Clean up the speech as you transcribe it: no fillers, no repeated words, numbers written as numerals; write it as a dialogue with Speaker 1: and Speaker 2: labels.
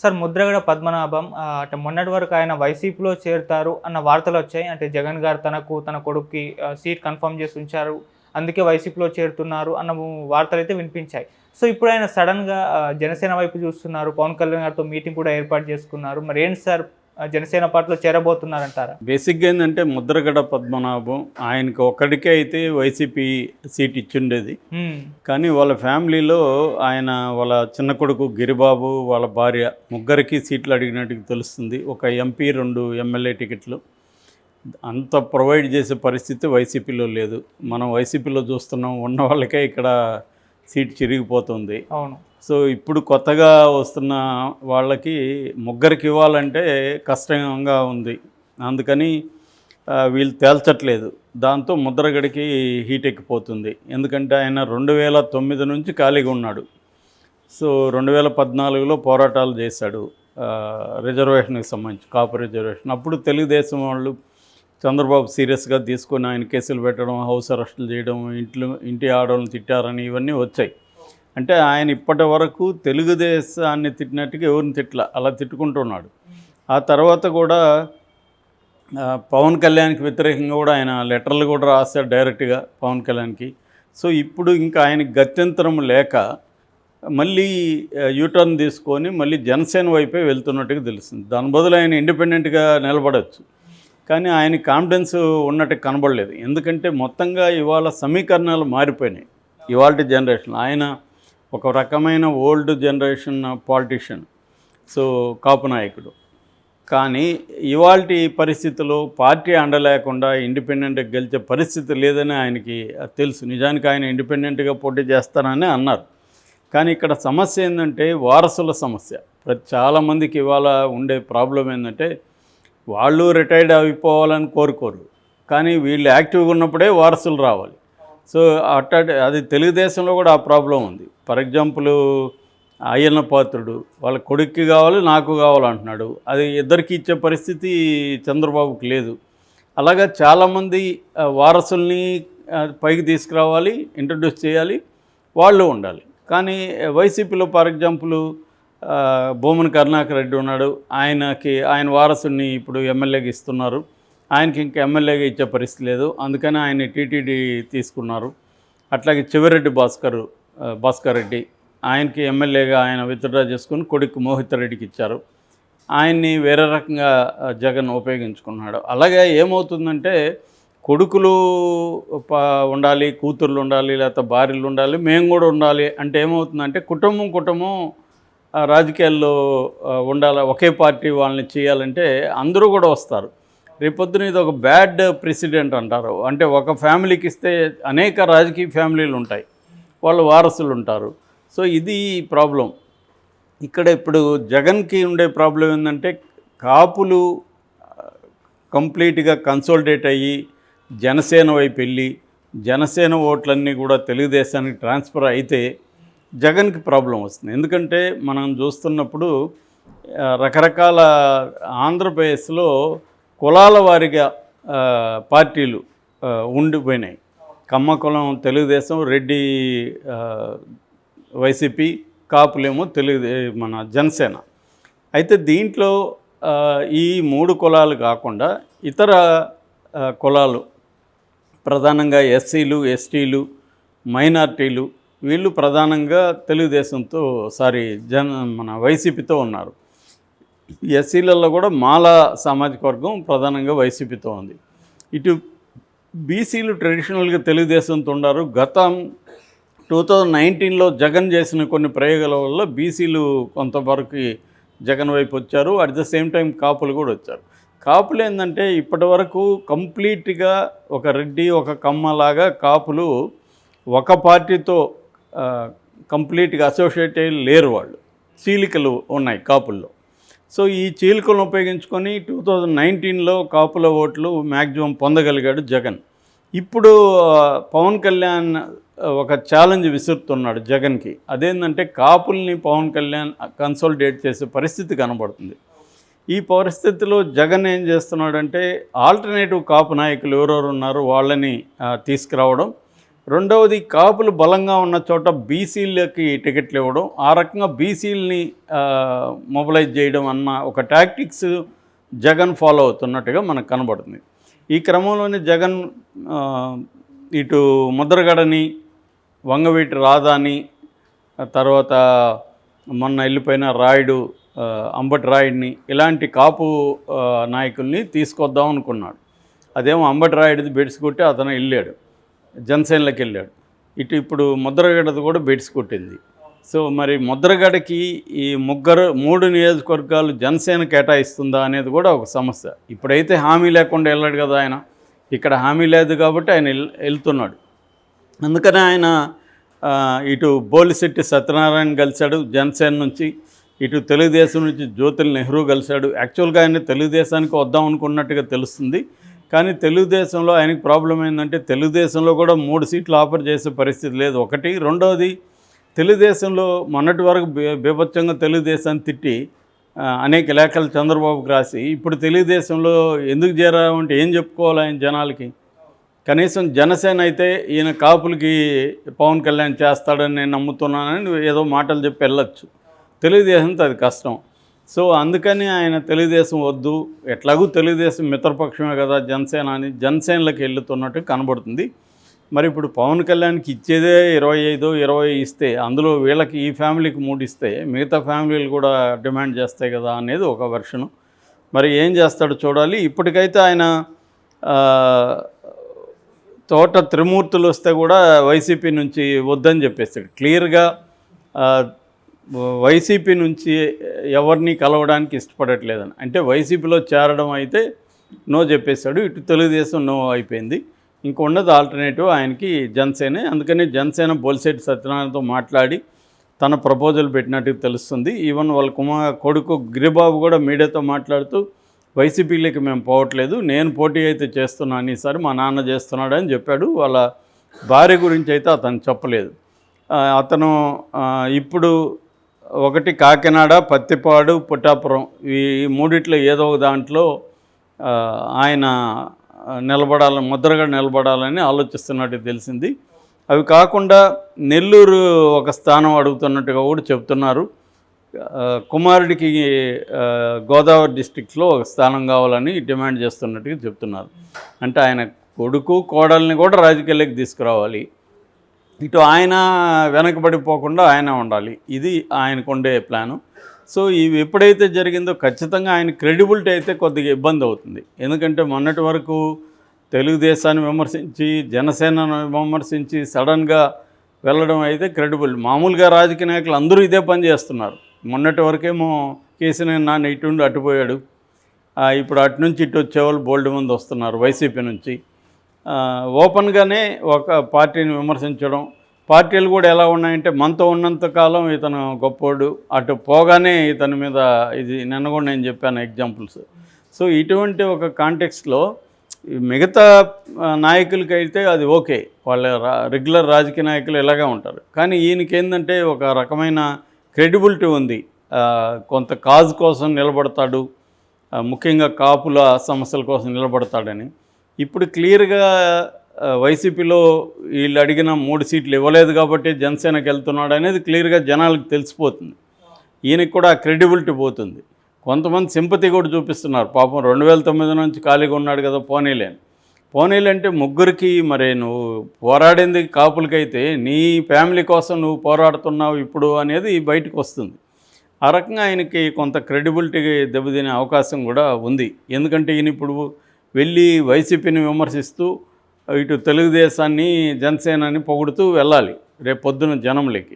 Speaker 1: Sir Mudragada Padmanabham అంటే మొన్నటి వరకు ఆయన వైసీపీలో చేరుతారు అన్న వార్తలొచ్చాయి. అంటే జగన్ గారు తన కొడుక్కి సీట్ కన్ఫర్మ్ చేసి ఉంచారు. అందుకే వైసీపీలో చేరుతున్నారు అన్న వార్తలైతే వినిపించాయి. సో ఇప్పుడు ఆయన సడెన్‌గా జనసేన వైపు చూస్తున్నారు. పవన్ కళ్యాణ్ గారితో మీటింగ్ కూడా ఏర్పాటు చేసుకున్నారు. మరి ఏంటి సార్ జనసేన పార్టీలో చేరబోతున్నారంటారా?
Speaker 2: బేసిక్‌గా ఏందంటే ముద్రగడ పద్మనాభం ఆయనకి ఒక్కడికే అయితే వైసీపీ సీట్ ఇచ్చుండేది. కానీ వాళ్ళ ఫ్యామిలీలో ఆయన వాళ్ళ చిన్న కొడుకు గిరిబాబు, వాళ్ళ భార్య ముగ్గురికి సీట్లు అడిగినట్టుగా తెలుస్తుంది. ఒక ఎంపీ, 2 ఎమ్మెల్యే టికెట్లు. అంత ప్రొవైడ్ చేసే పరిస్థితి వైసీపీలో లేదు. మనం వైసీపీలో చూస్తున్నాం, ఉన్న వాళ్ళకే ఇక్కడ సీట్ చిరిగిపోతుంది.
Speaker 1: అవును.
Speaker 2: సో ఇప్పుడు కొత్తగా వస్తున్న వాళ్ళకి ముగ్గురికి ఇవ్వాలంటే కష్టంగా ఉంది. అందుకని వీళ్ళు తేల్చట్లేదు. దాంతో ముద్రగడికి హీట్ ఎక్కిపోతుంది. ఎందుకంటే ఆయన 2009 నుంచి ఖాళీగా ఉన్నాడు. సో 2014లో పోరాటాలు చేశాడు రిజర్వేషన్కి సంబంధించి, కాపు రిజర్వేషన్. అప్పుడు తెలుగుదేశం వాళ్ళు చంద్రబాబు సీరియస్గా తీసుకొని ఆయన కేసులు పెట్టడం, హౌస్ అరెస్టులు చేయడం, ఇంటి ఆడవాళ్ళని తిట్టారని ఇవన్నీ వచ్చాయి. అంటే ఆయన ఇప్పటి వరకు తెలుగుదేశాన్ని తిట్టినట్టుగా ఎవరిని తిట్టలా, అలా తిట్టుకుంటున్నాడు. ఆ తర్వాత కూడా పవన్ కళ్యాణ్కి వ్యతిరేకంగా కూడా ఆయన లెటర్లు కూడా రాశాడు డైరెక్ట్గా పవన్ కళ్యాణ్కి. సో ఇప్పుడు ఇంకా ఆయనకి గత్యంతరం లేక మళ్ళీ యూటర్న్ తీసుకొని మళ్ళీ జనసేన వైపే వెళ్తున్నట్టుగా తెలుస్తుంది. దాని బదులు ఆయన ఇండిపెండెంట్గా నిలబడవచ్చు. కానీ ఆయన కాన్ఫిడెన్స్ ఉన్నట్టు కనబడలేదు. ఎందుకంటే మొత్తంగా ఇవాళ సమీకరణాలు మారిపోయినాయి. ఇవాల్టి జనరేషన్ ఆయన ఒక రకమైన ఓల్డ్ జనరేషన్ పాలిటిషియన్, సో కాపు నాయకుడు. కానీ ఇవాల్టి పరిస్థితుల్లో పార్టీ అండలేకుండా ఇండిపెండెంట్గా గెలిచే పరిస్థితి లేదని ఆయనకి తెలుసు. నిజానికి ఆయన ఇండిపెండెంట్గా పోటీ చేస్తానని అన్నారు. కానీ ఇక్కడ సమస్య ఏంటంటే వారసుల సమస్య. చాలామందికి ఇవాళ ఉండే ప్రాబ్లం ఏంటంటే వాళ్ళు రిటైర్డ్ అయిపోవాలని కోరుకోరు, కానీ వీళ్ళు యాక్టివ్గా ఉన్నప్పుడే వారసులు రావాలి. సో అది తెలుగుదేశంలో కూడా ఆ ప్రాబ్లం ఉంది. ఫర్ ఎగ్జాంపుల్ అయ్యన్న పాత్రుడు వాళ్ళ కొడుక్కి కావాలి, నాకు కావాలంటున్నాడు. అది ఇద్దరికి ఇచ్చే పరిస్థితి చంద్రబాబుకి లేదు. అలాగా చాలామంది వారసుల్ని పైకి తీసుకురావాలి, ఇంట్రడ్యూస్ చేయాలి, వాళ్ళు ఉండాలి. కానీ వైసీపీలో ఫర్ ఎగ్జాంపుల్ భూమన కరుణాకర్ రెడ్డి ఉన్నాడు. ఆయన వారసుని ఇప్పుడు ఎమ్మెల్యేగా ఇస్తున్నారు. ఆయనకి ఇంకా ఎమ్మెల్యేగా ఇచ్చే పరిస్థితి లేదు. అందుకని ఆయన టీటీడీ తీసుకున్నారు. అట్లాగే చెవిరెడ్డి భాస్కర్ రెడ్డి ఆయనకి ఎమ్మెల్యేగా ఆయన విత్డ్రా చేసుకుని కొడుకు మోహిత్ రెడ్డికి ఇచ్చారు. ఆయన్ని వేరే రకంగా జగన్ ఉపయోగించుకున్నాడు. అలాగే ఏమవుతుందంటే కొడుకులు ఉండాలి, కూతుర్లు ఉండాలి, లేకపోతే భార్యలు ఉండాలి, మేము కూడా ఉండాలి అంటే ఏమవుతుందంటే కుటుంబం రాజకీయాల్లో ఉండాలి. ఒకే పార్టీ వాళ్ళని చేయాలంటే అందరూ కూడా వస్తారు. రేపొద్దున ఇది ఒక బ్యాడ్ ప్రెసిడెంట్ అంటారు. అంటే ఒక ఫ్యామిలీకి ఇస్తే అనేక రాజకీయ ఫ్యామిలీలు ఉంటాయి, వాళ్ళు వారసులు ఉంటారు. సో ఇది ప్రాబ్లం. ఇక్కడ ఇప్పుడు జగన్కి ఉండే ప్రాబ్లం ఏంటంటే కాపులు కంప్లీట్గా కన్సోలిడేట్ అయ్యి జనసేన వైపు వెళ్ళి జనసేన ఓట్లన్నీ కూడా తెలుగుదేశానికి ట్రాన్స్ఫర్ అయితే జగన్కి ప్రాబ్లం వస్తుంది. ఎందుకంటే మనం చూస్తున్నప్పుడు రకరకాల ఆంధ్రప్రదేశ్లో కులాల వారిగా పార్టీలు ఉండిపోయినాయి. కమ్మ కులం తెలుగుదేశం, రెడ్డి వైసీపీ, కాపులేమో మన జనసేన. అయితే దీంట్లో ఈ 3 కులాలు కాకుండా ఇతర కులాలు ప్రధానంగా ఎస్సీలు, ఎస్టీలు, మైనార్టీలు వీళ్ళు ప్రధానంగా తెలుగుదేశంతో మన వైసీపీతో ఉన్నారు. ఎస్సీలలో కూడా మాల సామాజిక వర్గం ప్రధానంగా వైసీపీతో ఉంది. ఇటు బీసీలు ట్రెడిషనల్గా తెలుగుదేశంతో ఉన్నారు. గతం 2019లో జగన్ చేసిన కొన్ని ప్రయోగాల వల్ల బీసీలు కొంతవరకు జగన్ వైపు వచ్చారు. అట్ ద సేమ్ టైం కాపులు కూడా వచ్చారు. కాపులు ఏంటంటే ఇప్పటి వరకు కంప్లీట్గా ఒక రెడ్డి, ఒక కమ్మలాగా కాపులు ఒక పార్టీతో కంప్లీట్గా అసోసియేట్ అయ్యి లేరు. వాళ్ళు చీలికలు ఉన్నాయి కాపుల్లో. సో ఈ చీలికలను ఉపయోగించుకొని 2019లో కాపుల ఓట్లు మ్యాక్సిమం పొందగలిగాడు జగన్. ఇప్పుడు పవన్ కళ్యాణ్ ఒక ఛాలెంజ్ విసురుతున్నాడు జగన్కి. అదేంటంటే కాపుల్ని పవన్ కళ్యాణ్ కన్సోలిడేట్ చేసే పరిస్థితి కనబడుతుంది. ఈ పరిస్థితిలో జగన్ ఏం చేస్తున్నాడంటే ఆల్టర్నేటివ్ కాపు నాయకులు ఎవరెవరు ఉన్నారో వాళ్ళని తీసుకురావడం, రెండవది కాపులు బలంగా ఉన్న చోట బీసీలకి టికెట్లు ఇవ్వడం, ఆ రకంగా బీసీలని మొబిలైజ్ చేయడం అన్న ఒక టాక్టిక్స్ జగన్ ఫాలో అవుతున్నట్టుగా మనకు కనబడుతుంది. ఈ క్రమంలోనే జగన్ ఇటు ముద్రగడని, వంగవీటి రాధాని, తర్వాత మొన్న వెళ్ళిపోయిన రాయుడు, అంబటి రాయుడిని, ఇలాంటి కాపు నాయకుల్ని తీసుకొద్దాం అనుకున్నాడు. అదేమో అంబటి రాయుడిది బెడ్స్ కొట్టి అతను వెళ్ళాడు, జనసేనలోకి వెళ్ళాడు. ఇప్పుడు ముద్రగడది కూడా బెడ్స్ కొట్టింది. సో మరి ముద్రగడకి ఈ 3 నియోజకవర్గాలు జనసేన కేటాయిస్తుందా అనేది కూడా ఒక సమస్య. ఇప్పుడైతే హామీ లేకుండా వెళ్ళాడు కదా ఆయన, ఇక్కడ హామీ లేదు కాబట్టి ఆయన వెళ్తున్నాడు. అందుకని ఆయన ఇటు బోలిశెట్టి సత్యనారాయణ కలిశాడు జనసేన నుంచి, ఇటు తెలుగుదేశం నుంచి జ్యోతుల్ నెహ్రూ కలిశాడు. యాక్చువల్గా ఆయన తెలుగుదేశానికి వద్దాం అనుకున్నట్టుగా తెలుస్తుంది. కానీ తెలుగుదేశంలో ఆయనకి ప్రాబ్లం ఏంటంటే తెలుగుదేశంలో కూడా 3 సీట్లు ఆఫర్ చేసే పరిస్థితి లేదు ఒకటి. రెండవది, తెలుగుదేశంలో మొన్నటి వరకు బీభత్సంగా తెలుగుదేశాన్ని తిట్టి అనేక లేఖలు చంద్రబాబుకి రాసి ఇప్పుడు తెలుగుదేశంలో ఎందుకు చేరామంటే ఏం చెప్పుకోవాలి ఆయన జనాలకి? కనీసం జనసేన అయితే ఈయన కాపులకి పవన్ కళ్యాణ్ చేస్తాడని నేను నమ్ముతున్నానని ఏదో మాటలు చెప్పి వెళ్ళొచ్చు. తెలుగుదేశంతో అది కష్టం. సో అందుకని ఆయన తెలుగుదేశం వద్దు, ఎట్లాగూ తెలుగుదేశం మిత్రపక్షమే కదా జనసేన అని జనసేనలోకి వెళ్తున్నట్టు కనబడుతుంది. మరి ఇప్పుడు పవన్ కళ్యాణ్కి ఇచ్చేదే 25-20 ఇస్తే, అందులో వీళ్ళకి ఈ ఫ్యామిలీకి 3 ఇస్తే మిగతా ఫ్యామిలీలు కూడా డిమాండ్ చేస్తాయి కదా అనేది ఒక వెర్షను. మరి ఏం చేస్తాడో చూడాలి. ఇప్పటికైతే ఆయన తోట త్రిమూర్తులు వస్తే కూడా వైసీపీ నుంచి వద్దని చెప్పేస్తాడు క్లియర్గా. వైసీపీ నుంచి ఎవరిని కలవడానికి ఇష్టపడట్లేదని, అంటే వైసీపీలో చేరడం అయితే నో చెప్పేశాడు. ఇటు తెలుగుదేశం నో అయిపోయింది. ఇంకొన్నది ఆల్టర్నేటివ్ ఆయనకి జనసేనే. అందుకని జనసేన బోలిశెట్టి సత్యనారాయణతో మాట్లాడి తన ప్రపోజల్ పెట్టినట్టు తెలుస్తుంది. ఈవెన్ వాళ్ళ కొడుకు గిరిబాబు కూడా మీడియాతో మాట్లాడుతూ వైసీపీలోకి మేము పోవట్లేదు, నేను పోటీ అయితే చేస్తున్నాను ఈసారి, మా నాన్న చేస్తున్నాడు అని చెప్పాడు. వాళ్ళ భార్య గురించి అయితే అతను చెప్పలేదు. అతను ఇప్పుడు ఒకటి కాకినాడ, పత్తిపాడు, పుట్టాపురం ఈ 3 ఏదో ఒక దాంట్లో ఆయన ముద్రగడ నిలబడాలని ఆలోచిస్తున్నట్టు తెలిసింది. అవి కాకుండా నెల్లూరు ఒక స్థానం అడుగుతున్నట్టుగా కూడా చెప్తున్నారు. కుమారుడికి గోదావరి డిస్ట్రిక్ట్లో ఒక స్థానం కావాలని డిమాండ్ చేస్తున్నట్టుగా చెప్తున్నారు. అంటే ఆయన కొడుకు కోడల్ని కూడా రాజకీయాల్లోకి తీసుకురావాలి, ఇటు ఆయన వెనకబడిపోకుండా ఆయన ఉండాలి. ఇది ఆయనకు ఉండే ప్లాను. సో ఇవి ఎప్పుడైతే జరిగిందో ఖచ్చితంగా ఆయన క్రెడిబిలిటీ అయితే కొద్దిగా ఇబ్బంది అవుతుంది. ఎందుకంటే మొన్నటి వరకు తెలుగుదేశాన్ని విమర్శించి జనసేనను విమర్శించి సడన్గా వెళ్ళడం అయితే క్రెడిబుల్. మామూలుగా రాజకీయ నాయకులు అందరూ ఇదే పని చేస్తున్నారు. మొన్నటి వరకేమో కేసీఆర్ నాన్న ఇటుండి అటుపోయాడు, ఇప్పుడు అటు నుంచి ఇటు వచ్చేవాళ్ళు బోల్డ్ మంది వస్తున్నారు వైసీపీ నుంచి. ఓపెన్గానే ఒక పార్టీని విమర్శించడం. పార్టీలు కూడా ఎలా ఉన్నాయంటే మనతో ఉన్నంతకాలం ఇతను గొప్పోడు, అటు పోగానే ఇతని మీద ఇది నిన్న కూడా నేను చెప్పాను ఎగ్జాంపుల్స్. సో ఇటువంటి ఒక కాంటెక్స్ట్లో మిగతా నాయకులకైతే అది ఓకే, వాళ్ళ రెగ్యులర్ రాజకీయ నాయకులు ఇలాగే ఉంటారు. కానీ ఈయనకి ఏంటంటే ఒక రకమైన క్రెడిబిలిటీ ఉంది, కొంత కాజ్ కోసం నిలబడతాడు, ముఖ్యంగా కాపుల సమస్యల కోసం నిలబడతాడని. ఇప్పుడు క్లియర్గా వైసీపీలో వీళ్ళు అడిగిన 3 సీట్లు ఇవ్వలేదు కాబట్టి జనసేనకి వెళ్తున్నాడు అనేది క్లియర్గా జనాలకు తెలిసిపోతుంది. ఈయనకి కూడా క్రెడిబిలిటీ పోతుంది. కొంతమంది సింపతి కూడా చూపిస్తున్నారు, పాపం 2009 నుంచి ఖాళీగా ఉన్నాడు కదా పోనీలే అంటే ముగ్గురికి మరి నువ్వు పోరాడింది కాపులకైతే నీ ఫ్యామిలీ కోసం నువ్వు పోరాడుతున్నావు ఇప్పుడు అనేది బయటకు వస్తుంది. ఆ రకంగా ఆయనకి కొంత క్రెడిబిలిటీ దెబ్బతినే అవకాశం కూడా ఉంది. ఎందుకంటే ఈయన ఇప్పుడు వెళ్ళి వైసీపీని విమర్శిస్తూ ఇటు తెలుగుదేశాన్ని జనసేనని పొగుడుతూ వెళ్ళాలి రేపు పొద్దున జనంలోకి.